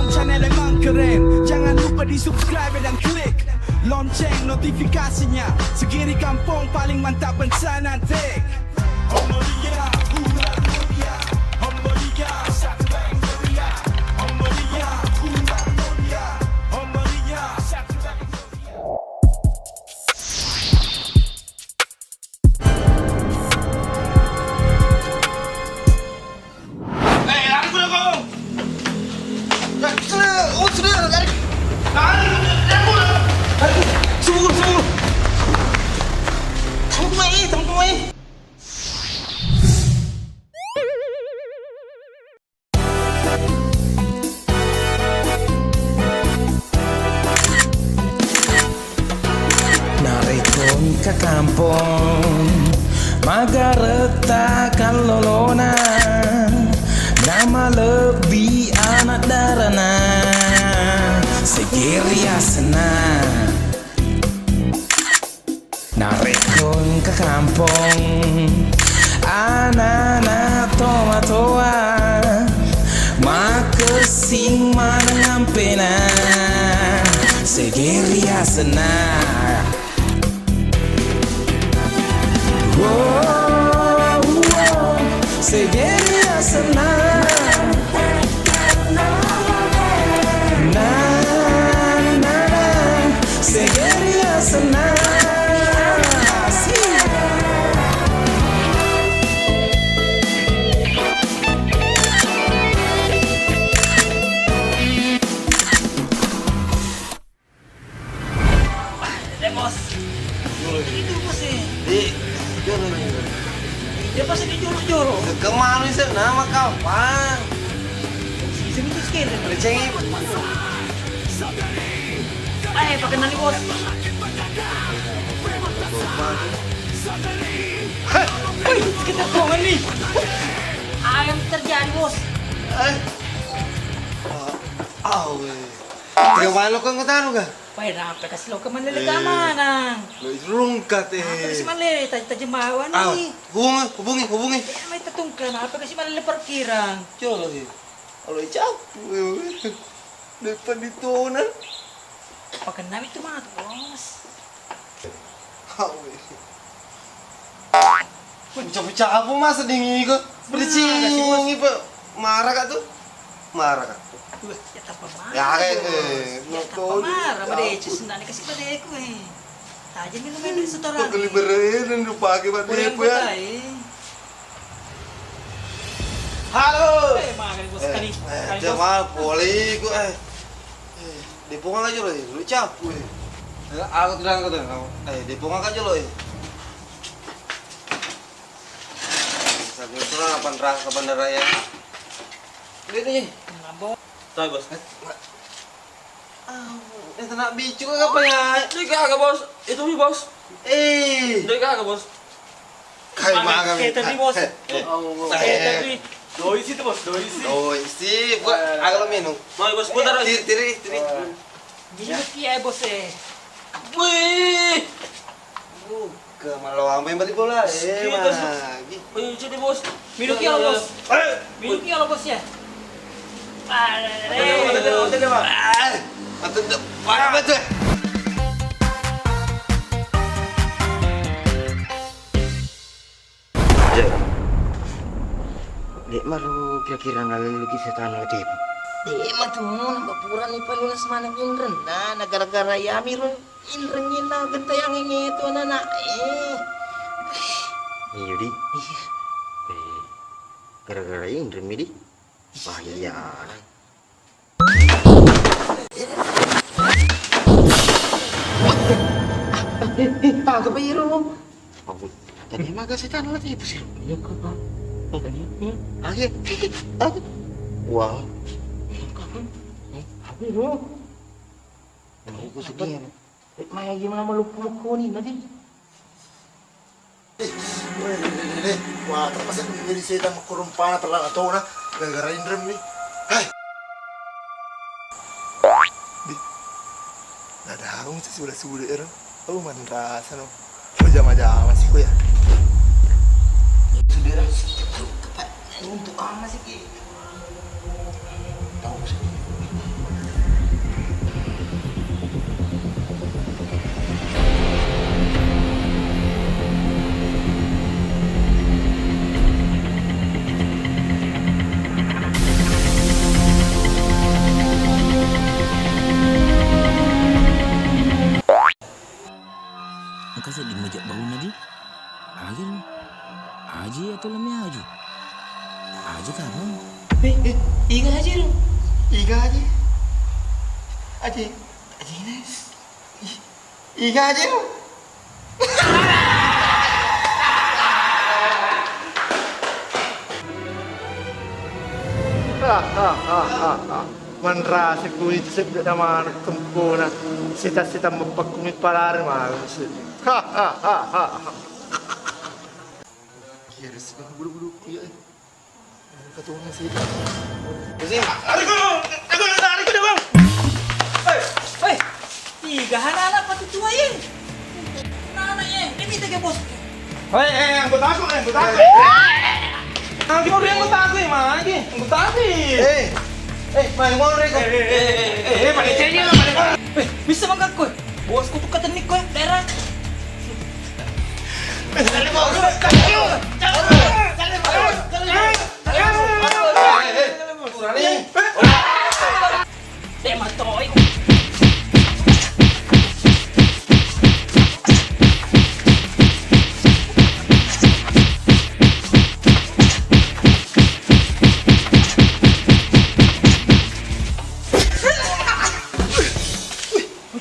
Kampung channel emang keren. Jangan lupa di subscribe dan klik lonceng notifikasinya. Segiri kampung paling mantap nanti. Homoria, ular mulia. Homoria, satu bang mulia. Homoria, ular mulia. Homoria, satu bang mulia. Narikon ke kampung Magareta kalolona Nama lebih anak darana Segeri asena Narikon ke kampung Anak-anak toa-toa Makesing manangampena Segeri asena Wow, wow, segeri asena Na, na, na, segeri asena Bos, itu bos dia pasti dijuru-juru. Kemana sih nama kapan? Sini tuh skin. Lecengin. Pakai nani bos. Wih, kita kongan nih. Ayam terjadi bos. Tiga malu kan ketanu kan? Pai apa kasih lo ke mana mana? Lo rungkat Kasih mana tajamawan nih. Hubungi. May tatungkan apa kasih mana parkiran. Coba lagi. Kalau capu, depan ditonan. Pakai nami itu mah bos. Pecah apa masa dingin kok? Bercing pak marah kak tuh? Marah kak? Ya tak marah. Ya kan Ya tak marah, badai cisna nih kasih badai ku Tajem minum main setoran. Kok liberein dan lupa pakai badai ku ya? Halo. Makan bos kali. Jamal poli ku dipungang aja loh, lu capu Aku bilang kamu. Dipungang aja loh. Sambil pulang kapan raya? Lihat nih. Ngabok. Tahu bos. Ini tenak bicu kan apa ya? Ini kagak bos. Itu nih bos. Ini kagak bos. Kayak makan. Kayak tadi bos. Kayak tadi. Doi sih tuh bos. Oh isi, buat agak lo minum. Mau bos putar. Tiri. Minum ya bos Wih. Ke malu ambil balik bola. Lagi. Wih jadi bos. Minum ya bos. Minum ya bos ya. Parah betul. Dek malu kira-kira ngalir lagi setan lagi. Dek mah tuh nambah pura nih paling semangat yang rendah. Gara-gara ya mirun inrengin na gentayang ini itu anak. Iya di. Gara-gara ini remi di. Bahaya. Apa biru? Tadi mah gak setan lagi itu sih. Ya kak. Akhir. Wah. Biru. Aku sedih. Maya gimana melupu nih nanti? Wah, terpaksa menjadi setan kurumpana terlalu atau na gara-gara indrem nih. Hai. Di. Nada harung sih sudah era. Oh, mandrasa no. Oh, jama-jama sih ko ya. Sudah. Untuk apa sih ki? Tahu sih. Iga aja. Aji ini. Iga aja. Manra si kulit sebut nama anak tempuna. Sita-sita memperkumit palar mas. Kira sih bulu-bulu ya. Ketuanya sih. Pusing. Aku dah bang. Hei, tiga anak pati tua ye. Anaknya, ini minta ke bos. Angkut aku. Nanti mau yang aku ya mah lagi. Tapi. Main ngomong reko. Panicenya lah, bisa bang kau. Bosku tuh kata nik kau daerah. Matoy.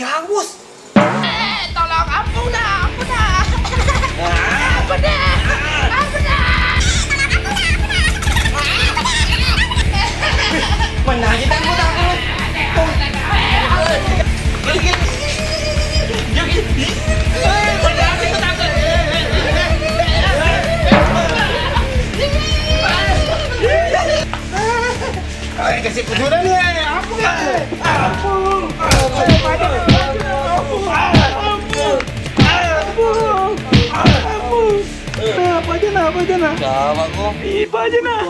Jangan bos. Tolong ampun dah. Mana kita mau takut? Kasih kuduran ya. Ampun. Apa aja nah? Sama kok. Apa aja nah?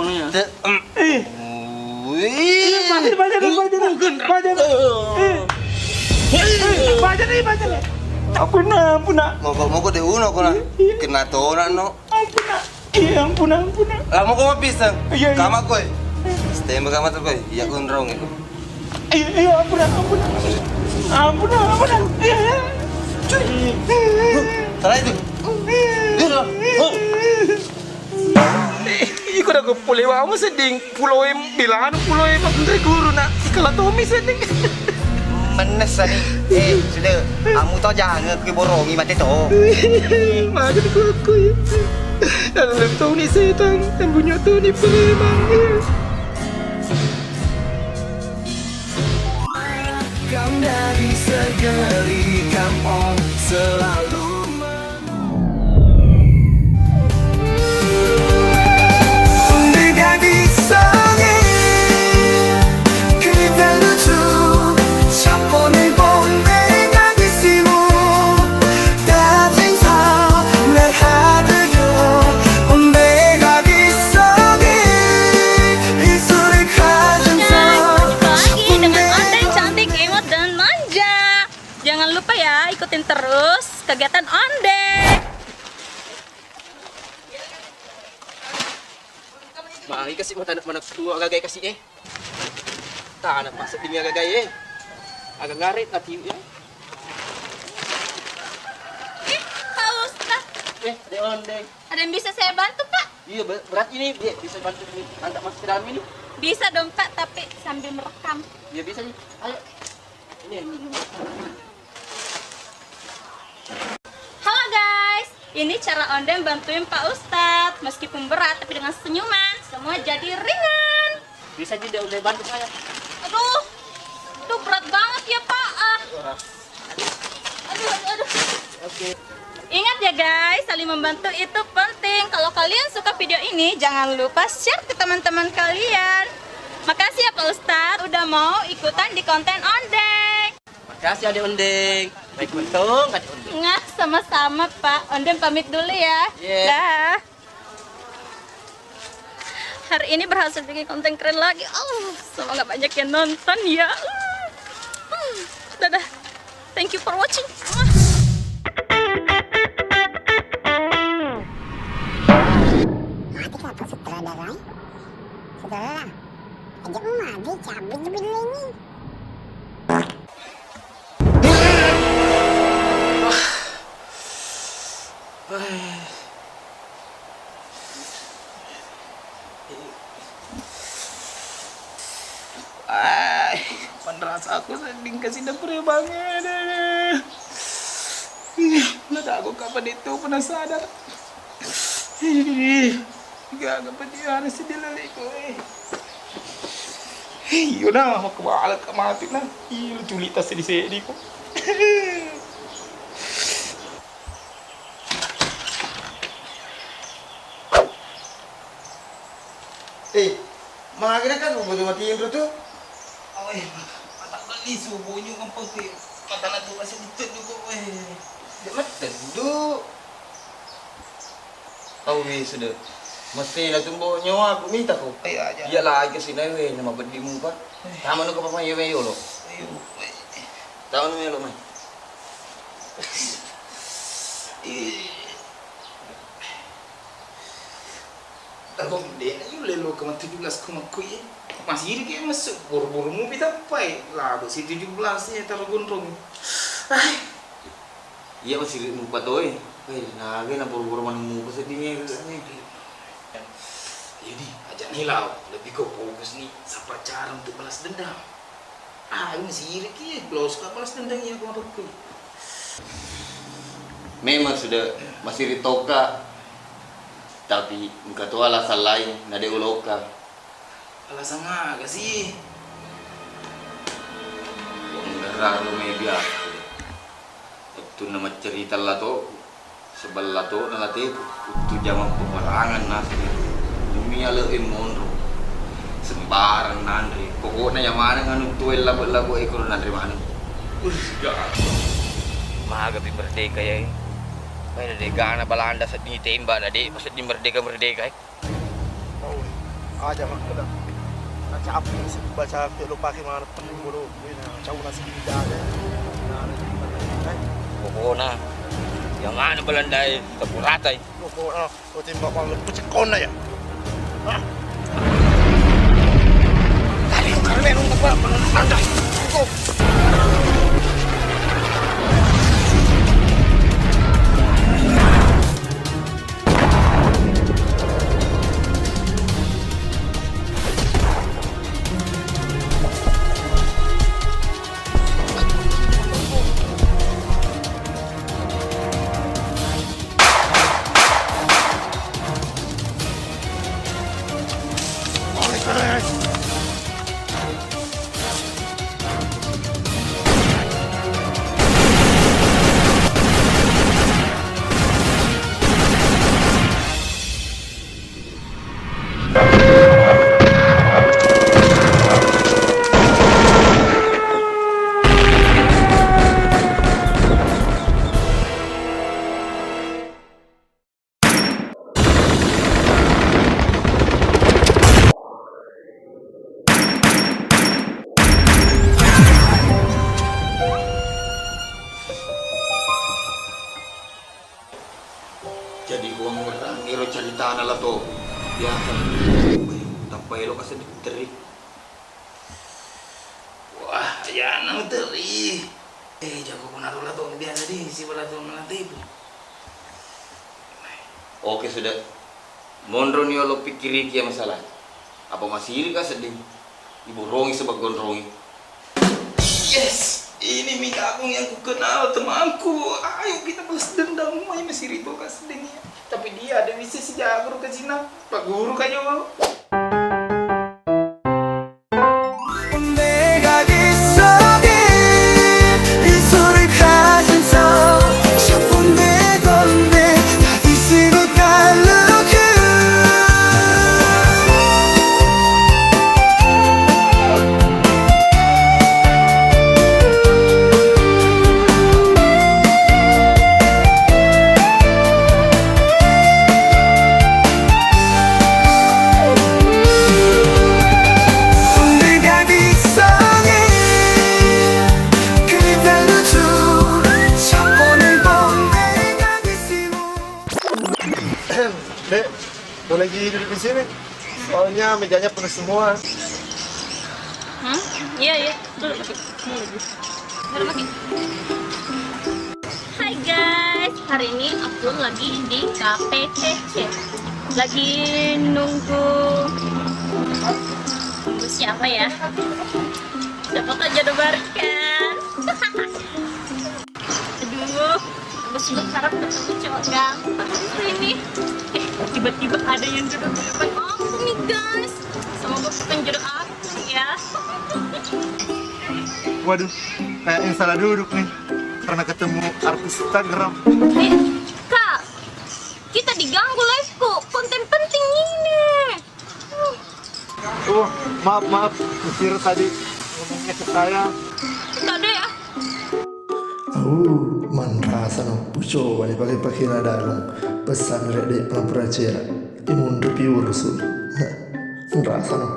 Ampun. Mau kok deuno kok na. Kena tona no. Ampun. Lama kok pisang. Iya. Kama koy. Stemba kama tuh koy. Ya kun rong itu. Iya, ampun. Iya. Salah itu. Iko na ko pulewa mo seding pulau bilangan pulau magundre guru na ikala tomi seding. Menes ani. Sudah. Kamu tahu jangan ke borongi mati to. Makan ko ya. Dalam tahu ni setan yang punya tu ni preman. Kam dari segeri kampung selalu ikutin terus kegiatan Ondek. Mari kasih mau tanah mana tua agak kasih tanah masuk di agak gaya agak ngarit nanti ya. Pak Ustaz. Ada Ondek. Ada yang bisa saya bantu, Pak? Iya berat ini, bisa bantu mantap masuk ke dalam ini. Bisa dong, Pak, tapi sambil merekam. Ya bisa nih. Ayo. Ini. Halo guys, ini cara Ondem bantuin Pak Ustadz. Meskipun berat, tapi dengan senyuman, semua jadi ringan. Bisa juga udah bantu saya. Aduh berat banget ya Pak. Aduh. Oke. Ingat ya guys, saling membantu itu penting. Kalau kalian suka video ini, jangan lupa share ke teman-teman kalian. Makasih ya Pak Ustadz, udah mau ikutan di konten Ondek. Makasih Adik Ondek. Baik untung Adik Ondek. Nggak, sama-sama Pak. Ondem pamit dulu ya. Yeah. Dah. Hari ini berhasil bikin konten keren lagi. Semoga banyak yang nonton ya. Dadah. Thank you for watching. Mati kata sutradara. Sudahlah. Ajak mati cabut ini. Rasa aku sedih kasih dapur ya bang. Nggak aku kapan itu pernah sadar. Gak kapan dia harus sedih lagi kok. Yaudah mau kebalik ke mati lah. Lu culitas di sini kok. Makanya kan mau matiin tuh. Oh mata beli subuhnya ngampang ke mata nanti masih ditutup kok. Dia tentu. Oh sudah. Mesti lah tumbuh nyawa aku minta kok. Ayo aja. Iyalah ke sini we nama bedimu pak. Taman lu ke papa ya we lo. Ayo. Tahun we lo mai. Tagong din ayo lelo ka 17 kumakuy. Masih kayak masuk buru-buru mo pitapai. Lago si 17 ya taro gondrong. Ay. Iya masih lupa tuh eh. Nah, na buru-buru man mo ko sa dinero ni. Jadi ajak hilau lebih kau fokus nih sama cara untuk balas dendam. Ini si Irik ya, belum suka balas dendamnya aku aku. Memang sudah masih ritoka. Tapi muka tu alasan lain, nade uloka. Alasan apa sih? Enggak lo media. Itu nama cerita lah tu. Sebelah tu nanti itu zaman peperangan nasi. Demi ala monro. Sembarang nandri. Pokoknya yang mana nganu tuel lagu ekor nandri mana. Magapi merdeka ya. Kaya merdeka na Belanda sa tembak na di maksud di merdeka Oh, aja mak kada. Nacapi si baca lo pakai mana penuh mulu. Ini cau nasi tidak ada. Pokoknya yang mana Belanda terpuratai. Pokoknya lo tembak bang pucet kona ya. Hah? Tadi karena nung apa Belanda. Jadi gua ngerang iro cerita na lah to. Biasa. Tampay lo kasi teri. Wah, ya nang teri. Jago penaruh lah tuh biasa di si bala tuh nanti itu. Oke sudah. Mondro ni lo pikiri kia masalah. Apa masih iri ka sedih? Ibu rongi sebab gondrongi. Yes, ini Mika Agung yang ku kenal temanku. Ayo kita balas dendam. Mau masih rito kasdengnya. Tapi dia ada bisa si jago ke sini. Pak guru kayaknya mau. 내가 빗속에 이 소를 가진 속 샷본데 건데 다 뒤쓰고 갈르고 내가 빗속에 그대로 쭉 샷본을 본 내가 뒤쓰고 Dek, mau lagi duduk di sini? Soalnya mejanya penuh semua. Iya, iya. Dulu pakai. Baru pakai. Hai guys, hari ini aku lagi di KPTC. Lagi nunggu siapa ya? Dapat aja jodoh baru kan? Aduh, gue sudah harap ketemu cowok ganteng ini. Tiba-tiba ada yang jodoh di depan aku nih guys. Semoga bukan jodoh aku ya. Waduh, kayaknya salah duduk nih karena ketemu artis Instagram. Kak, kita diganggu live-ku. Konten penting ini. Oh, maaf, Kusir tadi ngomongnya ke saya. Tak ada ya? Man rasa no puco balik pakai nadagong pesan rede pelapracera imun piur sul. Rasa no.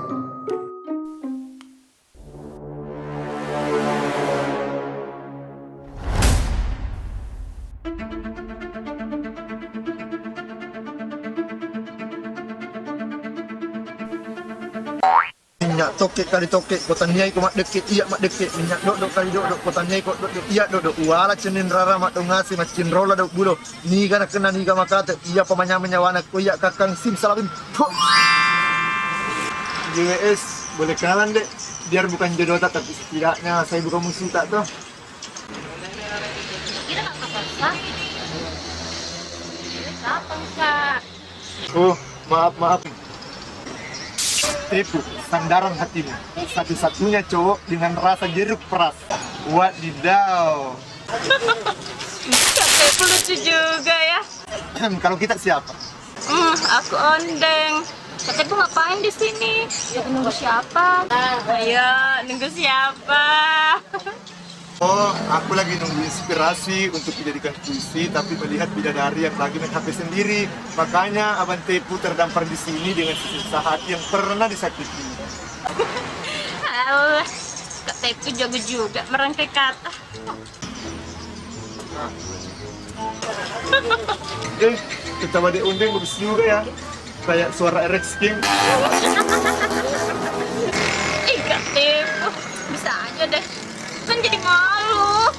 Minyak tokek kali tokek kota niai ko mak deket iya mak deket minyak dok kali dok kota niai ko dok iya dok wala cenin rara mak dong ngasi mak cin rola dok bulo ni kana kena ni ka makate iya pamanya menyawana ko iya kakang sim salabim JWS boleh kenalan dek biar bukan jodoh tak tapi setidaknya saya bukan musuh tak tuh. Kira nggak apa-apa. Kapan kak? Oh maaf Tepu, sandaran hatimu. Satu-satunya cowok dengan rasa jeruk peras. Wadidaw. Kak Tepu lucu juga ya. Kalau kita siapa? Aku Ondeng. Kak Tepu ngapain di sini? Ya nunggu siapa? Ayo, nunggu siapa? Oh, aku lagi nunggu inspirasi untuk dijadikan puisi, tapi melihat bidadari yang lagi main HP sendiri. Makanya Abang Tepu terdampar di sini dengan sisa hati yang pernah disakiti. Alah, Kak Tepu jago juga merangkai kata. Ketawa Dek Ondeng bagus juga ya. Kayak suara RX King. Ih, Kak Tepu, bisa aja deh. Kan jadi malu.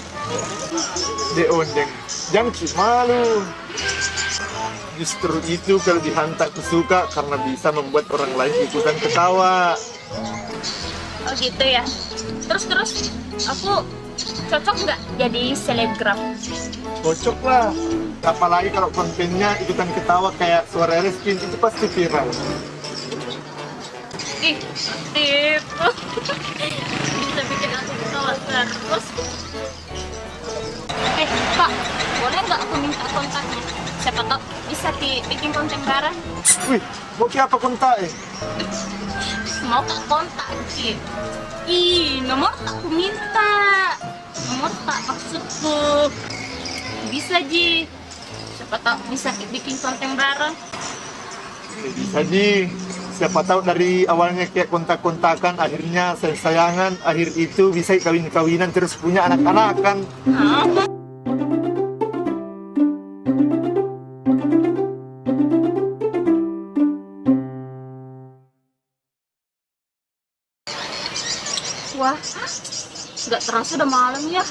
Dek Ondeng, jangan malu. Justru itu kalau dihantar ke suka karena bisa membuat orang lain ikutan ketawa. Oh gitu ya. Terus aku cocok nggak jadi selebgram? Cocok lah. Apalagi kalau kontennya ikutan ketawa kayak suara Reskin itu pasti viral. Ih, Tepu. Bisa bikin aku ketawa terus. Kak, boleh nggak aku minta kontaknya? Siapa tau bisa bikin konten bareng. Wih, mau apa kontak Mau tak kontak Ki? Ih, nomor tak aku minta. Nomor tak maksudku. Bisa Ji. Siapa tau bisa bikin konten bareng. Bisa Ji. Siapa tahu dari awalnya kayak kontak-kontakan, akhirnya sayang-sayangan, akhir itu bisa kawin-kawinan terus punya anak-anakan. Wah, nggak terasa udah malam ya.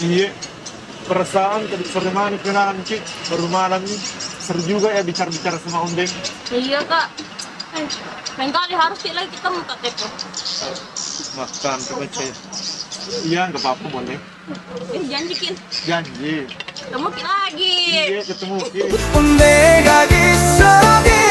Iya, perasaan tadi sore mana kenalan Cik, baru malam nih. Seru juga ya bicara-bicara sama Ondeng. Iya Kak. Lain kali harus lagi ketemu Kak Tepu. Makan, coba cek. Iya, nggak apa-apa boleh. Janji Kin. Janji. Ketemu Ki lagi. Iya, ketemu Ki. 내가 있어